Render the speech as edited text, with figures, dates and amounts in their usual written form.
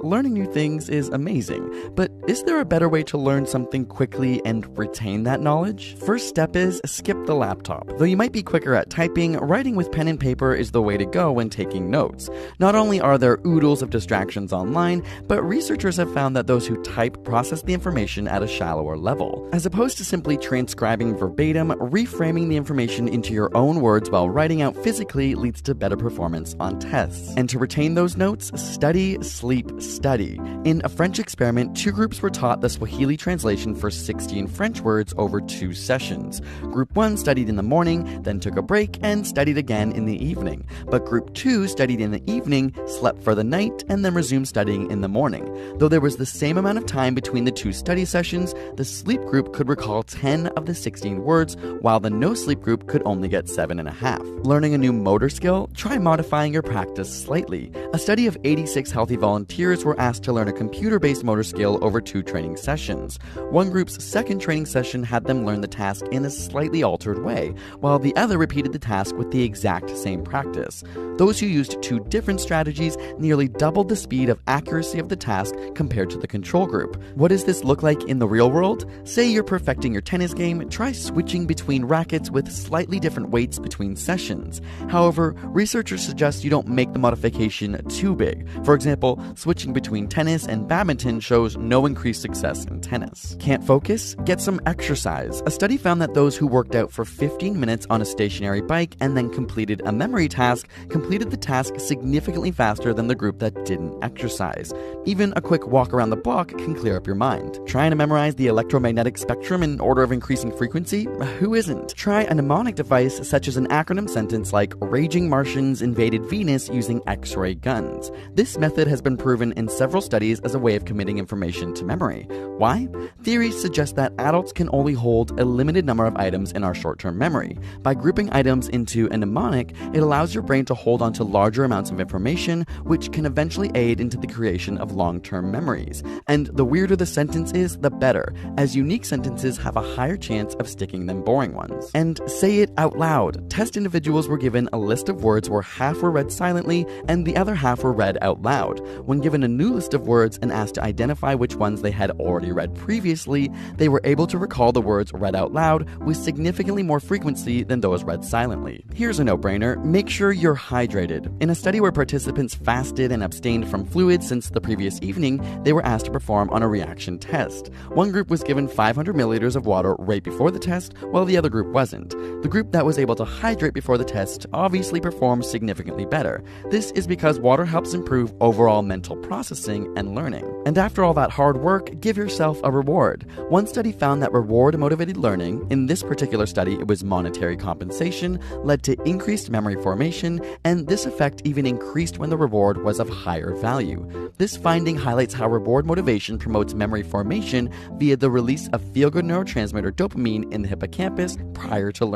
Learning new things is amazing, but is there a better way to learn something quickly and retain that knowledge? First step is skip the laptop. Though you might be quicker at typing, writing with pen and paper is the way to go when taking notes. Not only are there oodles of distractions online, but researchers have found that those who type process the information at a shallower level. As opposed to simply transcribing verbatim, reframing the information into your own words while writing out physically leads to better performance on tests. And to retain those notes, study, sleep, study. In a French experiment, 2 groups were taught the Swahili translation for 16 French words over 2 sessions. Group 1 studied in the morning, then took a break and studied again in the evening. But Group 2 studied in the evening, slept for the night, and then resumed studying in the morning. Though there was the same amount of time between the 2 study sessions, the sleep group could recall 10 of the 16 words, while the no-sleep group could only get 7.5. Learning a new motor skill? Try modifying your practice slightly. A study of 86 healthy volunteers were asked to learn a computer-based motor skill over 2 training sessions. One group's second training session had them learn the task in a slightly altered way, while the other repeated the task with the exact same practice. Those who used 2 different strategies nearly doubled the speed of accuracy of the task compared to the control group. What does this look like in the real world? Say you're perfecting your tennis game, try switching between rackets with slightly different weights between sessions. However, researchers suggest you don't make the modification too big. For example, switching between tennis and badminton shows no increased success in tennis. Can't focus? Get some exercise. A study found that those who worked out for 15 minutes on a stationary bike and then completed a memory task completed the task significantly faster than the group that didn't exercise. Even a quick walk around the block can clear up your mind. Trying to memorize the electromagnetic spectrum in order of increasing frequency? Who isn't? Try a mnemonic device such as an acronym sentence like "Raging Martians invaded Venus using X-ray guns." This method has been proven in several studies as a way of committing information to memory. Why? Theories suggest that adults can only hold a limited number of items in our short-term memory. By grouping items into a mnemonic, it allows your brain to hold on to larger amounts of information, which can eventually aid into the creation of long-term memories. And the weirder the sentence is, the better, as unique sentences have a higher chance of sticking than boring ones. And say it out loud. Test individuals were given a list of words where half were read silently and the other half were read out loud. When given a new list of words and asked to identify which ones they had already read previously, they were able to recall the words read out loud with significantly more frequency than those read silently. Here's a no-brainer: make sure you're hydrated. In a study where participants fasted and abstained from fluids since the previous evening, they were asked to perform on a reaction test. One group was given 500 milliliters of water right before the test, while the other group wasn't. The group that was able to hydrate before the test obviously performed significantly better. This is because water helps improve overall mental processing and learning. And after all that hard work, give yourself a reward. One study found that reward-motivated learning, in this particular study it was monetary compensation, led to increased memory formation, and this effect even increased when the reward was of higher value. This finding highlights how reward motivation promotes memory formation via the release of feel-good neurotransmitter dopamine in the hippocampus prior to learning.